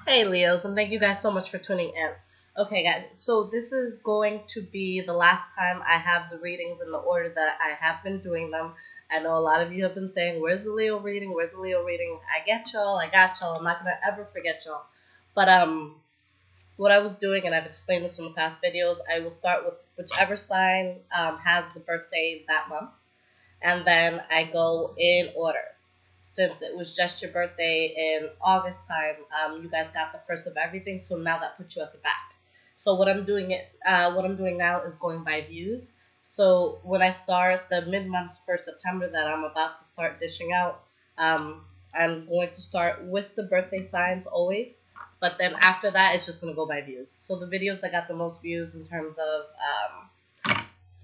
Hey Leos, and thank you guys so much for tuning in. Okay guys, so this is going to be the last time I have the readings in the order that I have been doing them. I know a lot of you have been saying, where's the Leo reading, where's the Leo reading? I get y'all, I got y'all, I'm not going to ever forget y'all. But what I was doing, and I've explained this in the past videos, I will start with whichever sign has the birthday that month, and then I go in order. Since it was just your birthday in August time, you guys got the first of everything, so now that puts you at the back. So what I'm doing now is going by views. So when I start the mid-months for September that I'm about to start dishing out, I'm going to start with the birthday signs always, but then after that it's just going to go by views. So the videos that got the most views in terms of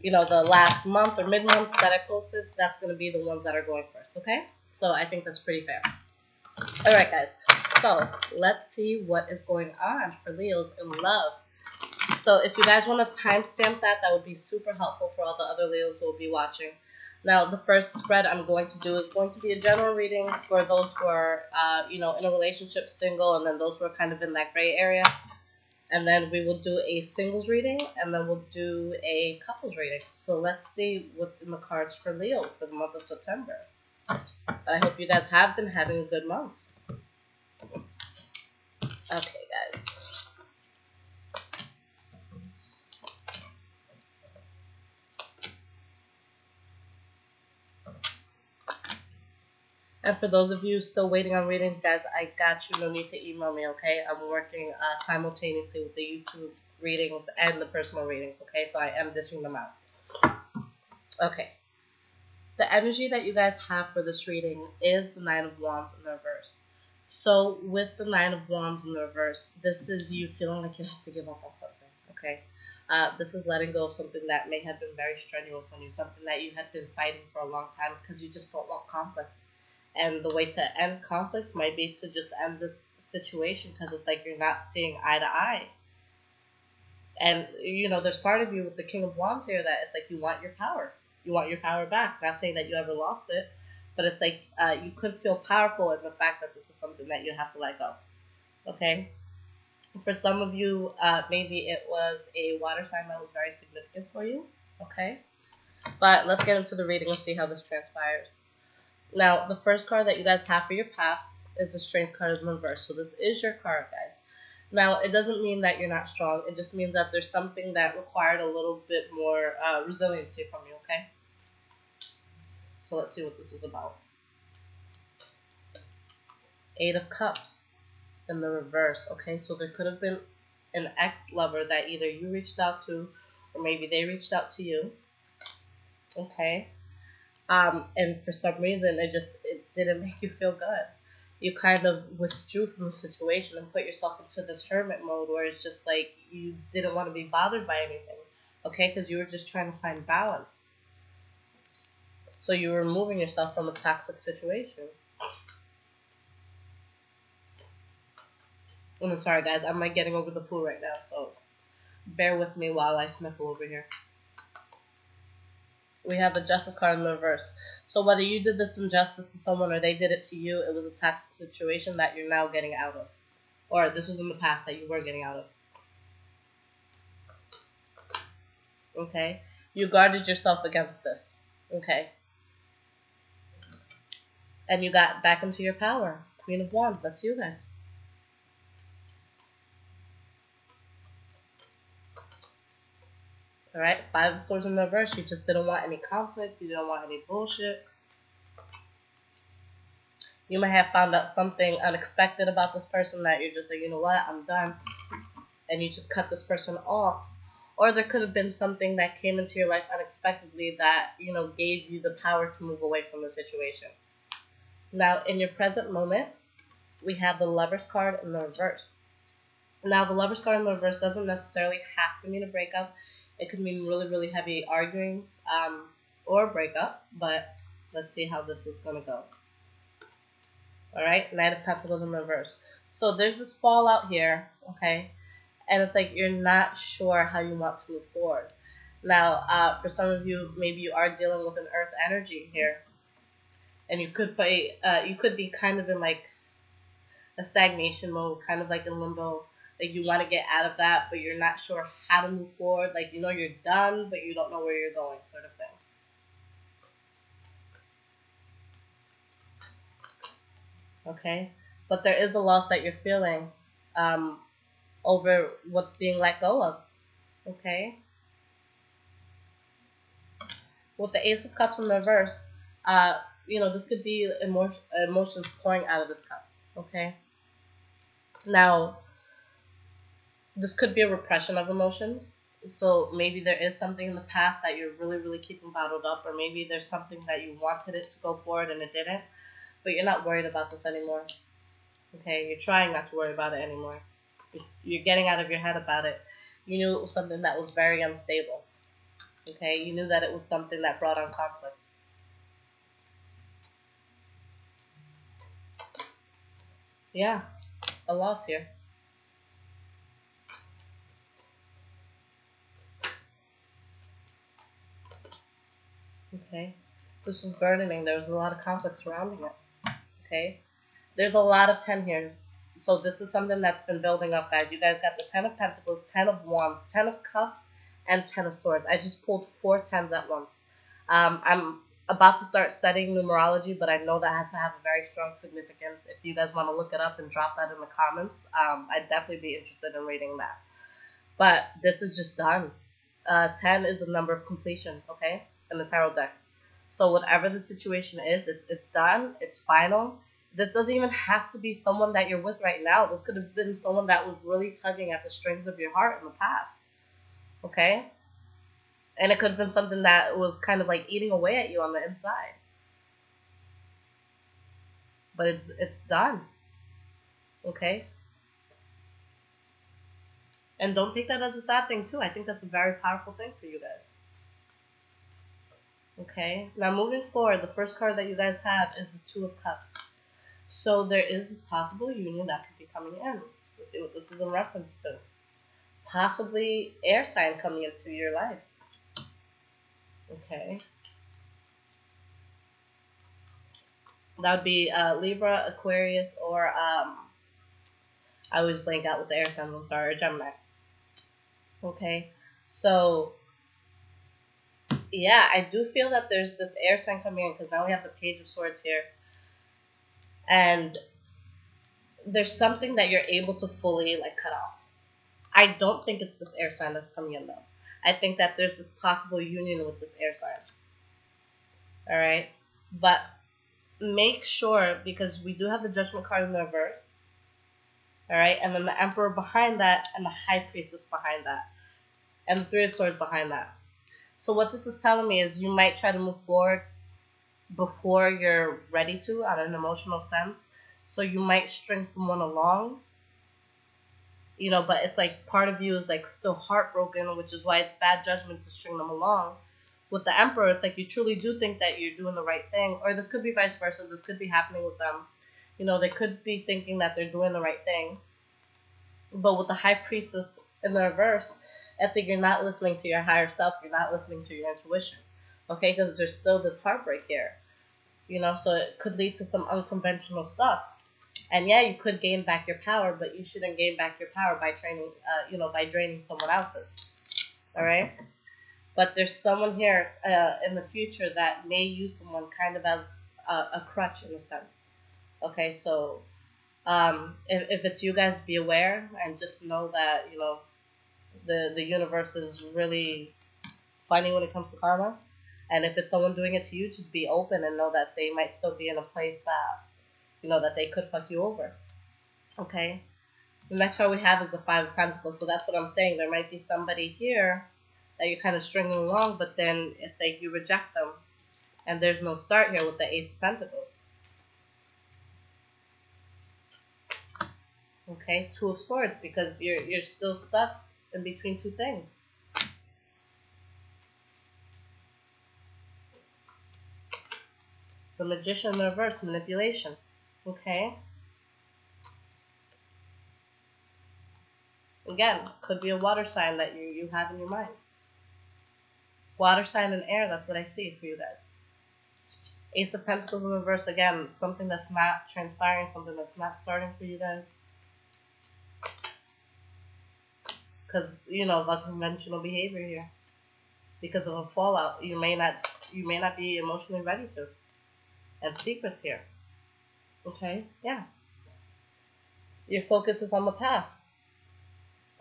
the last month or mid-month that I posted, that's going to be the ones that are going first, okay? So I think that's pretty fair. Alright guys, so let's see what is going on for Leos in love. So if you guys want to timestamp that, that would be super helpful for all the other Leos who will be watching. Now the first spread I'm going to do is going to be a general reading for those who are in a relationship, single, and then those who are kind of in that gray area. And then we will do a singles reading, and then we'll do a couples reading. So let's see what's in the cards for Leo for the month of September. But I hope you guys have been having a good month. Okay, guys. And for those of you still waiting on readings, guys, I got you. No need to email me, okay? I'm working simultaneously with the YouTube readings and the personal readings, okay? So I am dishing them out. Okay. The energy that you guys have for this reading is the Nine of Wands in the reverse. So with the Nine of Wands in the reverse, this is you feeling like you have to give up on something, okay? This is letting go of something that may have been very strenuous on you, something that you had been fighting for a long time because you just don't want conflict. And the way to end conflict might be to just end this situation because it's like you're not seeing eye to eye. And, there's part of you with the King of Wands here that it's like you want your power. You want your power back. Not saying that you ever lost it, but it's like you could feel powerful in the fact that this is something that you have to let go. Okay? For some of you, maybe it was a water sign that was very significant for you. Okay? But let's get into the reading and see how this transpires. Now, the first card that you guys have for your past is the Strength card in reverse. So this is your card, guys. Now, it doesn't mean that you're not strong. It just means that there's something that required a little bit more resiliency from you, okay? So let's see what this is about. Eight of Cups in the reverse, okay? So there could have been an ex-lover that either you reached out to or maybe they reached out to you, okay? And for some reason, it didn't make you feel good. You kind of withdrew from the situation and put yourself into this hermit mode where it's just like you didn't want to be bothered by anything, okay? Because you were just trying to find balance. So you were removing yourself from a toxic situation. And I'm sorry, guys. I'm like getting over the flu right now, so bear with me while I sniffle over here. We have the Justice card in the reverse. So whether you did this injustice to someone or they did it to you, it was a toxic situation that you're now getting out of. Or this was in the past that you were getting out of. Okay? You guarded yourself against this. Okay? And you got back into your power. Queen of Wands, that's you guys. Alright, Five of Swords in the reverse. You just didn't want any conflict. You didn't want any bullshit. You might have found out something unexpected about this person that you're just like, you know what, I'm done. And you just cut this person off. Or there could have been something that came into your life unexpectedly that, gave you the power to move away from the situation. Now, in your present moment, we have the Lover's card in the reverse. Now, the Lover's card in the reverse doesn't necessarily have to mean a breakup. It could mean really, really heavy arguing or breakup, but let's see how this is going to go. Alright, Knight of Pentacles in the reverse. So there's this fallout here, okay? And it's like you're not sure how you want to move forward. Now, for some of you, maybe you are dealing with an earth energy here. And you could be kind of in like a stagnation mode, kind of like in limbo. Like you want to get out of that, but you're not sure how to move forward. Like you know you're done, but you don't know where you're going, sort of thing. Okay, but there is a loss that you're feeling um, over what's being let go of. Okay, with the Ace of Cups in the reverse, this could be emotions pouring out of this cup. Okay, now this could be a repression of emotions. So maybe there is something in the past that you're really, really keeping bottled up, or maybe there's something that you wanted it to go forward and it didn't, but you're not worried about this anymore. Okay, you're trying not to worry about it anymore. You're getting out of your head about it. You knew it was something that was very unstable. Okay, you knew that it was something that brought on conflict. Yeah, a loss here. Okay, this was burdening. There was a lot of conflict surrounding it. Okay, there's a lot of 10 here. So this is something that's been building up, guys. You guys got the 10 of Pentacles, 10 of Wands, 10 of Cups, and 10 of Swords. I just pulled 4 10s at once. I'm about to start studying numerology, but I know that has to have a very strong significance. If you guys want to look it up and drop that in the comments, I'd definitely be interested in reading that. But this is just done. 10 is the number of completion, okay, in the tarot deck. So whatever the situation is, it's done. It's final. This doesn't even have to be someone that you're with right now. This could have been someone that was really tugging at the strings of your heart in the past, okay? And it could have been something that was kind of like eating away at you on the inside. But it's done, okay? And don't take that as a sad thing, too. I think that's a very powerful thing for you guys. Okay, now moving forward, the first card that you guys have is the Two of Cups. So there is this possible union that could be coming in. Let's see what this is in reference to. Possibly air sign coming into your life. Okay. That would be Libra, Aquarius, or I always blank out with the air signs, I'm sorry, or Gemini. Okay, so yeah, I do feel that there's this air sign coming in because now we have the Page of Swords here. And there's something that you're able to fully like cut off. I don't think it's this air sign that's coming in though. I think that there's this possible union with this air sign. All right, but make sure, because we do have the Judgment card in the reverse. All right, and then the Emperor behind that, and the High Priestess behind that, and the Three of Swords behind that. So what this is telling me is you might try to move forward before you're ready to, on an emotional sense. So you might string someone along, but it's like part of you is like still heartbroken, which is why it's bad judgment to string them along. With the Emperor, it's like you truly do think that you're doing the right thing, or this could be vice versa. This could be happening with them. They could be thinking that they're doing the right thing. But with the High Priestess in the reverse, it's like you're not listening to your higher self. You're not listening to your intuition. Okay, because there's still this heartbreak here. So it could lead to some unconventional stuff. And yeah, you could gain back your power, but you shouldn't gain back your power by by draining someone else's. All right? But there's someone here in the future that may use someone kind of as a crutch in a sense. Okay, so if it's you guys, be aware and just know that, the universe is really funny when it comes to karma. And if it's someone doing it to you, just be open and know that they might still be in a place that, that they could fuck you over. Okay? The next card we have is the Five of Pentacles. So that's what I'm saying. There might be somebody here that you're kind of stringing along, but then it's like you reject them. And there's no start here with the Ace of Pentacles. Okay? Two of Swords, because you're still stuck in between two things. The Magician in the reverse, manipulation. Okay? Again, could be a water sign that you have in your mind. Water sign and air, that's what I see for you guys. Ace of Pentacles in reverse again. Something that's not transpiring, something that's not starting for you guys. Because, you know, of unconventional behavior here. Because of a fallout. You may not be emotionally ready to. And secrets here. Okay? Yeah. Your focus is on the past.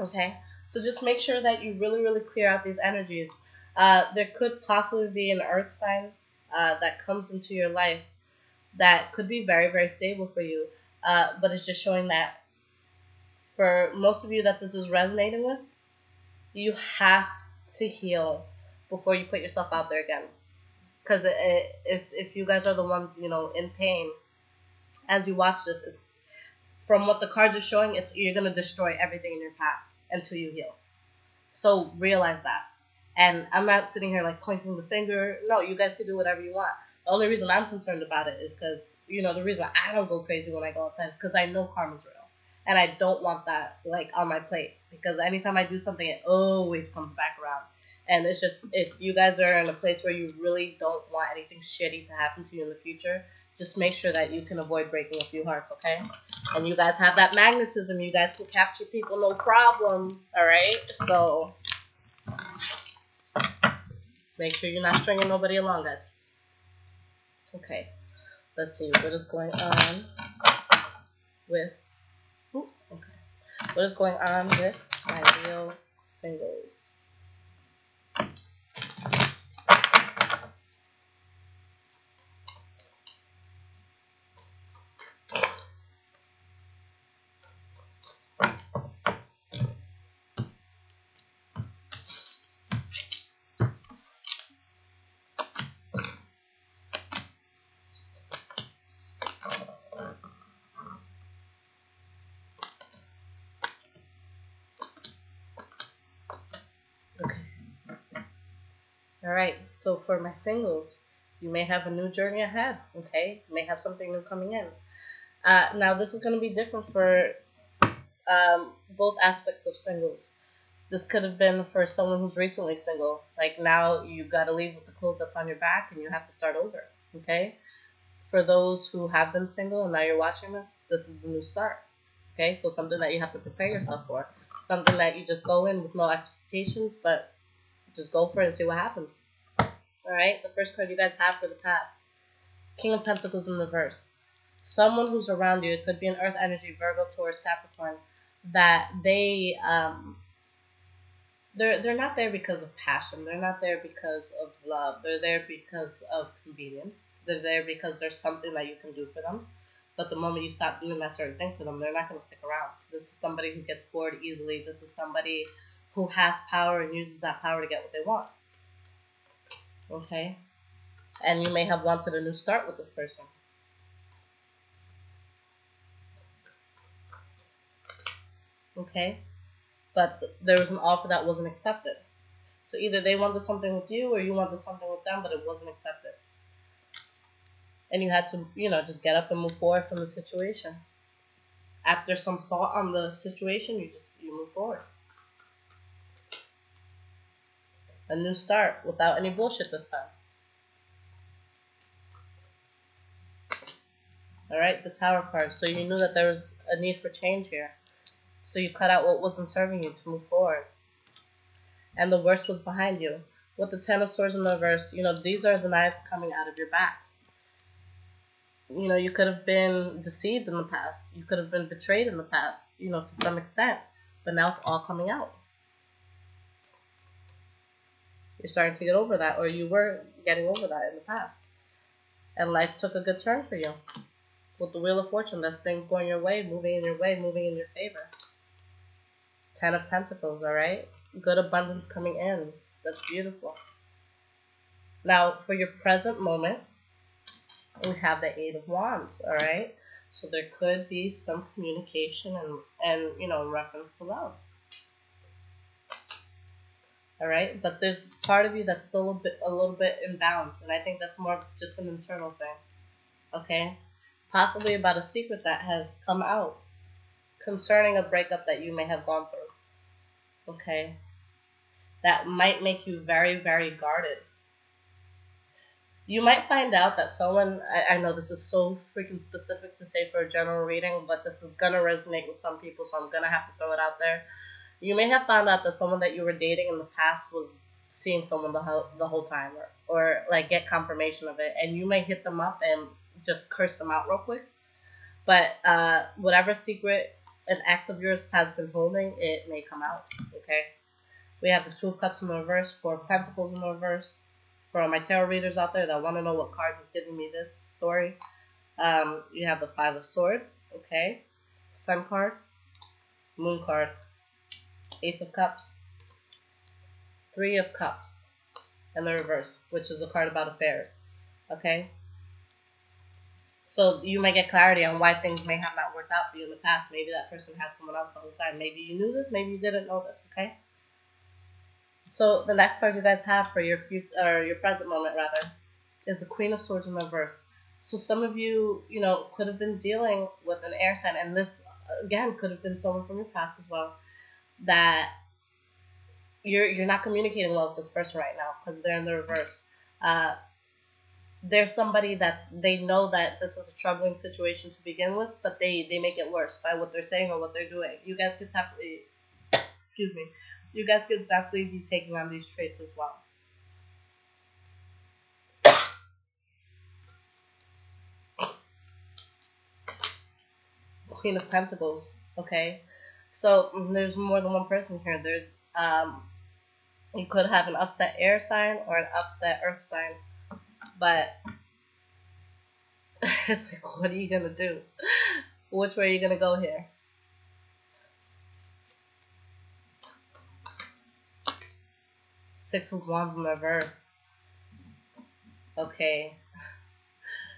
Okay? So just make sure that you really, really clear out these energies. There could possibly be an earth sign that comes into your life that could be very, very stable for you. But it's just showing that for most of you that this is resonating with, you have to heal before you put yourself out there again. Because if you guys are the ones, you know, in pain, as you watch this, it's, from what the cards are showing, you're going to destroy everything in your path until you heal. So realize that. And I'm not sitting here like pointing the finger. No, you guys can do whatever you want. The only reason I'm concerned about it is because, you know, the reason I don't go crazy when I go outside is because I know karma's real. And I don't want that, like, on my plate. Because anytime I do something, it always comes back around. And it's just, if you guys are in a place where you really don't want anything shitty to happen to you in the future, just make sure that you can avoid breaking a few hearts, okay? And you guys have that magnetism. You guys can capture people, no problem, all right? So make sure you're not stringing nobody along, guys. Okay, let's see. What is going on with... Ooh, okay. What is going on with my Leo singles? Okay. Alright, so for my singles, you may have a new journey ahead, okay? You may have something new coming in. Now, this is going to be different for both aspects of singles. This could have been for someone who's recently single. Like, now you got to leave with the clothes that's on your back and you have to start over, okay? For those who have been single and now you're watching this is a new start, okay? So something that you have to prepare yourself for. Something that you just go in with no expectations, but just go for it and see what happens. Alright, the first card you guys have for the past. King of Pentacles in reverse. Someone who's around you, it could be an earth energy, Virgo, Taurus, Capricorn, that they're not there because of passion. They're not there because of love. They're there because of convenience. They're there because there's something that you can do for them. But the moment you stop doing that certain thing for them, they're not going to stick around. This is somebody who gets bored easily. This is somebody who has power and uses that power to get what they want. Okay? And you may have wanted a new start with this person. Okay? But there was an offer that wasn't accepted. So either they wanted something with you or you wanted something with them, but it wasn't accepted. And you had to, you know, just get up and move forward from the situation. After some thought on the situation, you move forward. A new start without any bullshit this time. Alright, the Tower card. So you knew that there was a need for change here. So you cut out what wasn't serving you to move forward. And the worst was behind you. With the Ten of Swords in the reverse, you know, these are the knives coming out of your back. You know, you could have been deceived in the past. You could have been betrayed in the past, you know, to some extent. But now it's all coming out. You're starting to get over that, or you were getting over that in the past. And life took a good turn for you. With the Wheel of Fortune, that's things going your way, moving in your way, moving in your favor. Ten of Pentacles, alright? Good abundance coming in. That's beautiful. Now, for your present moment, we have the Eight of Wands, alright? So there could be some communication and you know, reference to love. Alright? But there's part of you that's still a little bit imbalanced, and I think that's more of just an internal thing. Okay? Possibly about a secret that has come out concerning a breakup that you may have gone through. Okay? That might make you very, very guarded. You might find out that someone, I know this is so freaking specific to say for a general reading, but this is gonna resonate with some people, so I'm gonna have to throw it out there. You may have found out that someone that you were dating in the past was seeing someone the whole time, or like get confirmation of it, and you may hit them up and just curse them out real quick. But whatever secret an ex of yours has been holding, it may come out. Okay. We have the Two of Cups in the reverse, Four of Pentacles in the reverse. For my tarot readers out there that want to know what cards is giving me this story, you have the Five of Swords, okay, Sun card, Moon card, Ace of Cups, Three of Cups, and the reverse, which is a card about affairs, okay? So you might get clarity on why things may have not worked out for you in the past. Maybe that person had someone else the whole time. Maybe you knew this, maybe you didn't know this, okay? So the next card you guys have for your future, or your present moment rather, is the Queen of Swords in reverse. So some of you, could have been dealing with an air sign, and this again could have been someone from your past as well, that you're not communicating well with this person right now because they're in the reverse. Uh, there's somebody that they know that this is a troubling situation to begin with, but they make it worse by what they're saying or what they're doing. You guys could definitely, excuse me, you guys could definitely be taking on these traits as well. Queen of Pentacles, okay? So there's more than one person here. There's you could have an upset air sign or an upset earth sign, but it's like, what are you gonna do? Which way are you gonna go here? Six of Wands in reverse. Okay.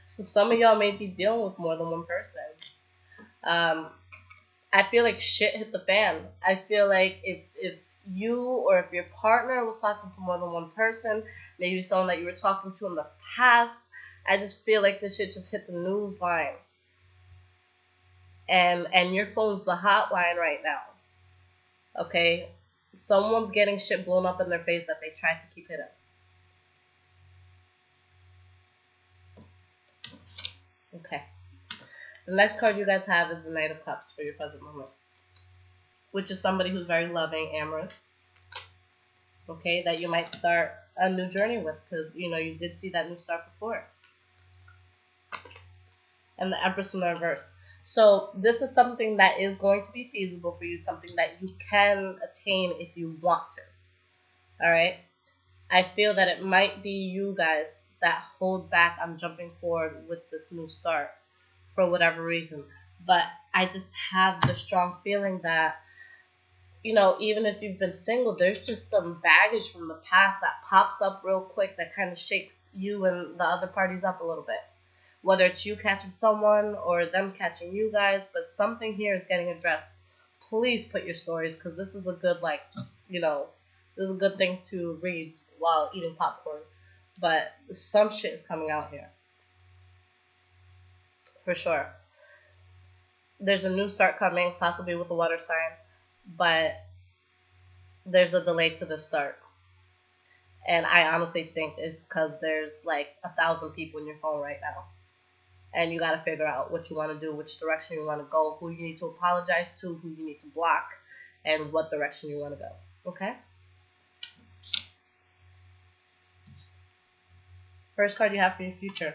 So some of y'all may be dealing with more than one person. I feel like shit hit the fan. I feel like if you or if your partner was talking to more than one person, maybe someone that you were talking to in the past, I just feel like this shit just hit the news line. And your phone's the hotline right now. Okay? Someone's getting shit blown up in their face that they tried to keep hidden. Okay. The next card you guys have is the Knight of Cups for your present moment, which is somebody who's very loving, amorous, okay, that you might start a new journey with because, you did see that new start before. And the Empress in the reverse. So this is something that is going to be feasible for you, something that you can attain if you want to. All right? I feel that it might be you guys that hold back on jumping forward with this new start for whatever reason. But I just have the strong feeling that, even if you've been single, there's just some baggage from the past that pops up real quick that kind of shakes you and the other parties up a little bit. Whether it's you catching someone or them catching you guys, but something here is getting addressed. Please put your stories, because this is a good, this is a good thing to read while eating popcorn. But some shit is coming out here. For sure. There's a new start coming, possibly with a water sign, but there's a delay to the start. And I honestly think it's because there's like 1,000 people in your phone right now. And you got to figure out what you want to do, which direction you want to go, who you need to apologize to, who you need to block, and what direction you want to go. Okay? First card you have for your future.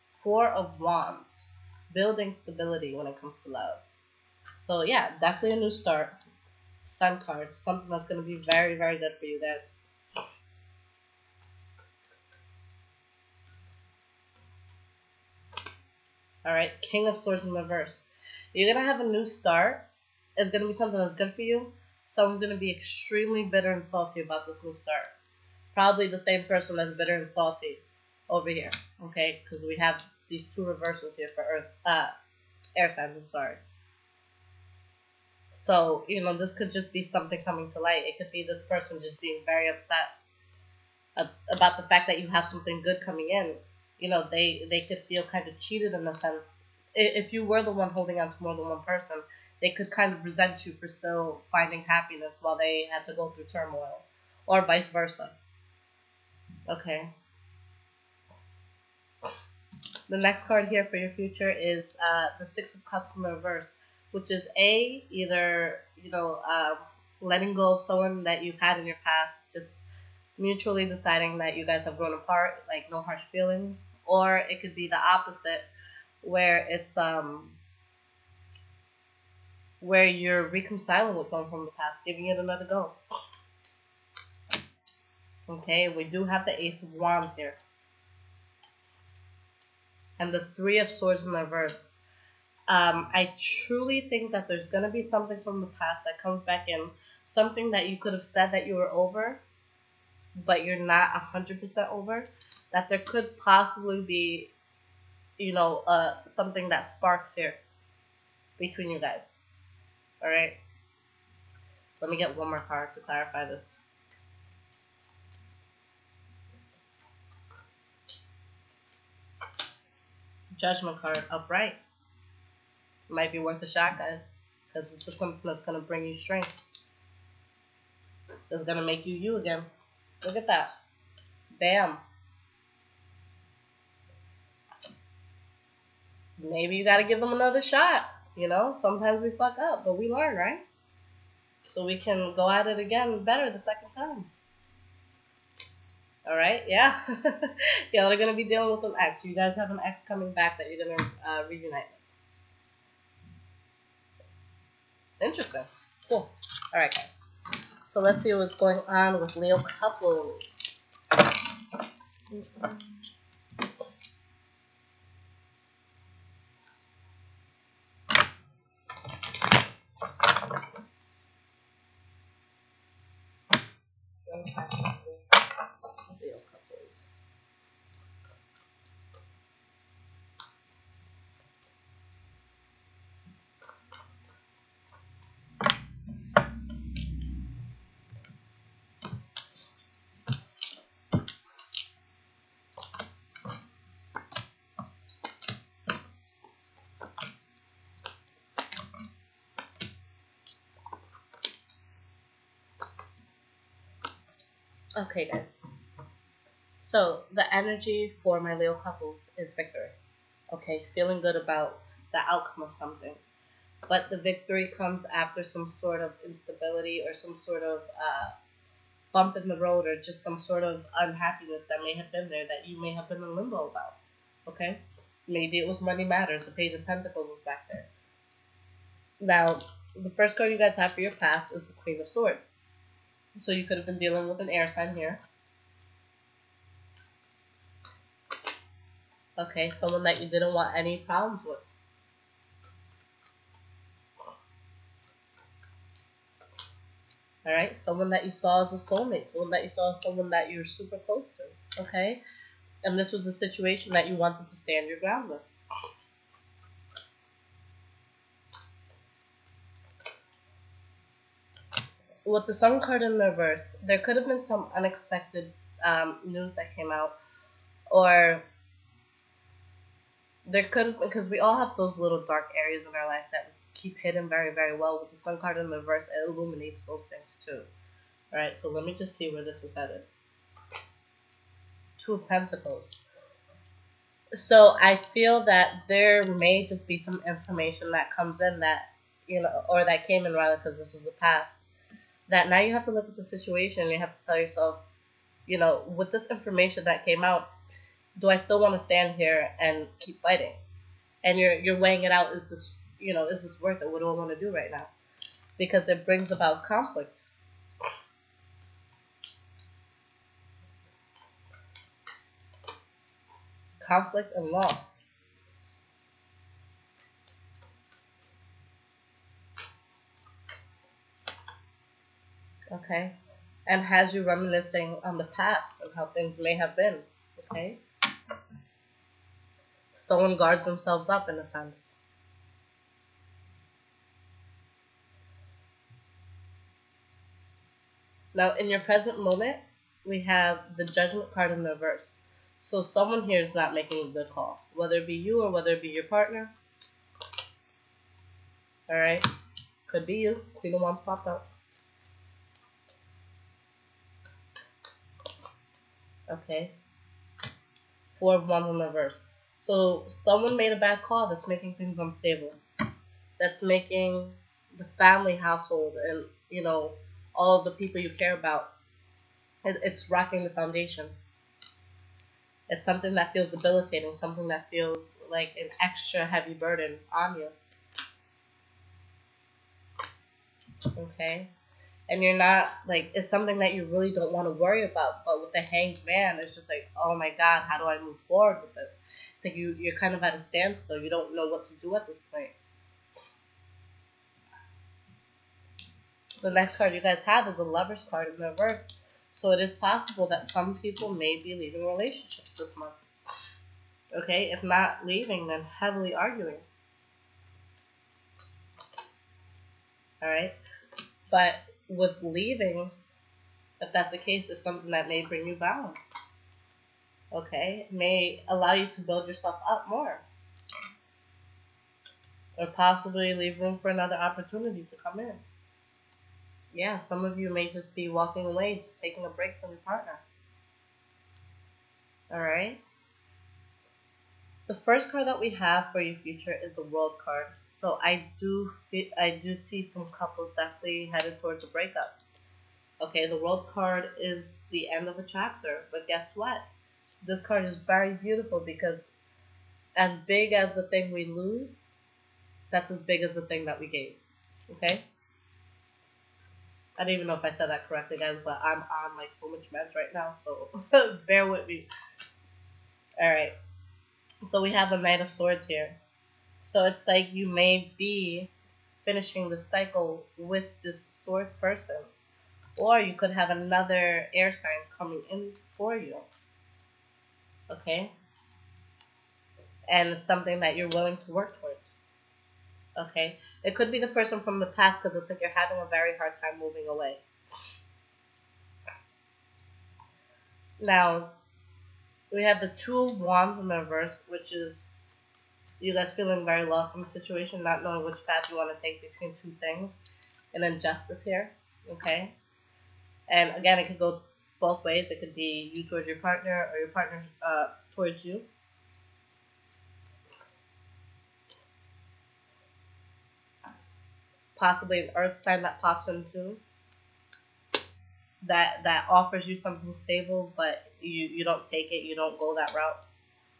Four of Wands. Building stability when it comes to love. So yeah, definitely a new start. Sun card. Something that's going to be very, very good for you guys. Alright, King of Swords in reverse. You're going to have a new start. It's going to be something that's good for you. Someone's going to be extremely bitter and salty about this new start. Probably the same person that's bitter and salty over here. Okay, because we have these two reversals here for air signs, I'm sorry. So, this could just be something coming to light. It could be this person just being very upset about the fact that you have something good coming in. They could feel kind of cheated in a sense. If you were the one holding on to more than one person, they could kind of resent you for still finding happiness while they had to go through turmoil, or vice versa. Okay. The next card here for your future is the Six of Cups in the reverse, which is either letting go of someone that you've had in your past, just mutually deciding that you guys have grown apart, like no harsh feelings, or it could be the opposite, where it's where you're reconciling with someone from the past, giving it another go. Okay, we do have the Ace of Wands here. And the Three of Swords in the reverse. I truly think that there's going to be something from the past that comes back in. Something that you could have said that you were over, but you're not 100% over. That there could possibly be, something that sparks here between you guys. Alright? Let me get one more card to clarify this. Judgment card upright. Might be worth a shot, guys, because this is something that's going to bring you strength. It's going to make you you again. Look at that. Bam. Maybe you got to give them another shot. Sometimes we fuck up, but we learn, right? So we can go at it again better the second time. Alright, yeah. Yeah, they're going to be dealing with an ex. You guys have an ex coming back that you're going to reunite with. Interesting. Cool. Alright, guys. So let's see what's going on with Leo couples. Leo couples. Okay, guys. So the energy for my Leo couples is victory. Okay, feeling good about the outcome of something. But the victory comes after some sort of instability or some sort of bump in the road or just some sort of unhappiness that may have been there that you may have been in limbo about. Okay? Maybe it was money matters. The Page of Pentacles was back there. Now, the first card you guys have for your past is the Queen of Swords. So you could have been dealing with an air sign here. Okay, someone that you didn't want any problems with. Alright, someone that you saw as a soulmate, someone that you saw as someone that you're super close to. Okay? And this was a situation that you wanted to stand your ground with. With the Sun card in the reverse, there could have been some unexpected news that came out. Or there could have, because we all have those little dark areas in our life that keep hidden very, very well. With the Sun card in the reverse, it illuminates those things too. Alright, so let me just see where this is headed. Two of Pentacles. So I feel that there may just be some information that comes in that, or that came in rather, because this is the past, that now you have to look at the situation and you have to tell yourself, with this information that came out, do I still want to stand here and keep fighting? And you're weighing it out, is this worth it? What do I want to do right now? Because it brings about conflict. Conflict and loss. Okay? And has you reminiscing on the past and how things may have been. Okay? Someone guards themselves up in a sense. Now, in your present moment, we have the Judgment card in the reverse. So someone here is not making a good call, whether it be you or whether it be your partner. Alright? Could be you. Queen of Wands popped up. Okay. Four of Wands in the reverse. So someone made a bad call that's making things unstable. That's making the family household and, all of the people you care about, it's rocking the foundation. It's something that feels debilitating, something that feels like an extra heavy burden on you. Okay? And you're not, like, it's something that you really don't want to worry about. But with the hanged man, it's just like, oh my God, how do I move forward with this? It's like you're kind of at a standstill. You don't know what to do at this point. The next card you guys have is a Lover's card in the reverse. So it is possible that some people may be leaving relationships this month. Okay? If not leaving, then heavily arguing. Alright? But with leaving, if that's the case, it's something that may bring you balance. Okay? It may allow you to build yourself up more. Or possibly leave room for another opportunity to come in. Yeah, some of you may just be walking away, just taking a break from your partner. Alright? The first card that we have for your future is the World card. So I do see some couples definitely headed towards a breakup. Okay, the World card is the end of a chapter. But guess what? This card is very beautiful because as big as the thing we lose, that's as big as the thing that we gave. Okay? I don't even know if I said that correctly, guys, but I'm on like so much meds right now, so bear with me. Alright. So we have the Knight of Swords here. So it's like you may be finishing the cycle with this Swords person. Or you could have another air sign coming in for you. Okay? And it's something that you're willing to work towards. Okay? It could be the person from the past because it's like you're having a very hard time moving away. Now, we have the Two of Wands in the reverse, which is you guys feeling very lost in the situation, not knowing which path you want to take between two things. And then Justice here, okay? And again, it could go both ways. It could be you towards your partner or your partner towards you. Possibly an earth sign that pops into that offers you something stable, but you don't take it, you don't go that route.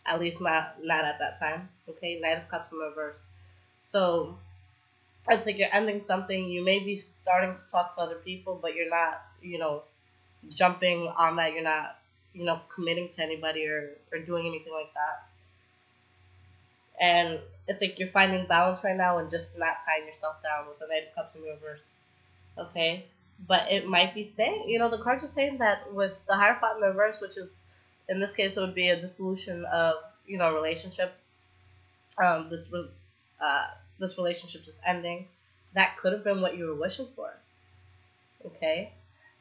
At least not at that time. Okay, Knight of Cups in the reverse. So it's like you're ending something. You may be starting to talk to other people, but you're not, jumping on that. You're not, committing to anybody or doing anything like that. And it's like you're finding balance right now and just not tying yourself down with the Knight of Cups in the reverse. Okay? But it might be saying, the cards are saying that with the Hierophant in the reverse, which is, in this case, it would be a dissolution of, relationship. This relationship is ending. That could have been what you were wishing for. Okay?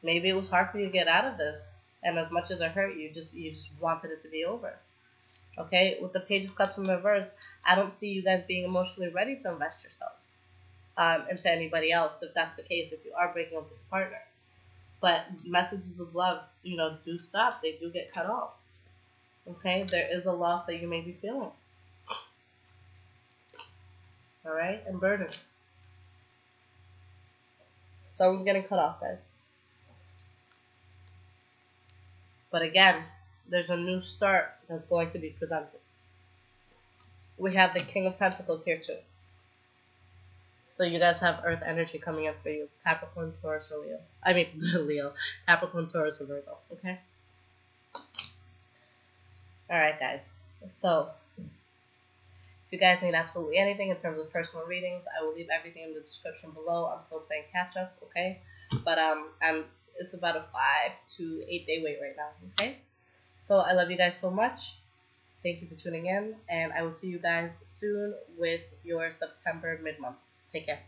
Maybe it was hard for you to get out of this. And as much as it hurt you, you just wanted it to be over. Okay? With the Page of Cups in the reverse, I don't see you guys being emotionally ready to invest yourselves into anybody else, if that's the case, if you are breaking up with a partner. But messages of love, do stop. They do get cut off. Okay? There is a loss that you may be feeling. Alright? And burden. Someone's getting cut off, guys. But again, there's a new start that's going to be presented. We have the King of Pentacles here too. So you guys have Earth energy coming in for you. Capricorn, Taurus, or Leo. I mean, Leo. Capricorn, Taurus, or Virgo. Okay? Alright, guys. So, if you guys need absolutely anything in terms of personal readings, I will leave everything in the description below. I'm still playing catch up, okay? But it's about a 5 to 8 day wait right now, okay? So I love you guys so much. Thank you for tuning in, and I will see you guys soon with your September mid-months. Take care.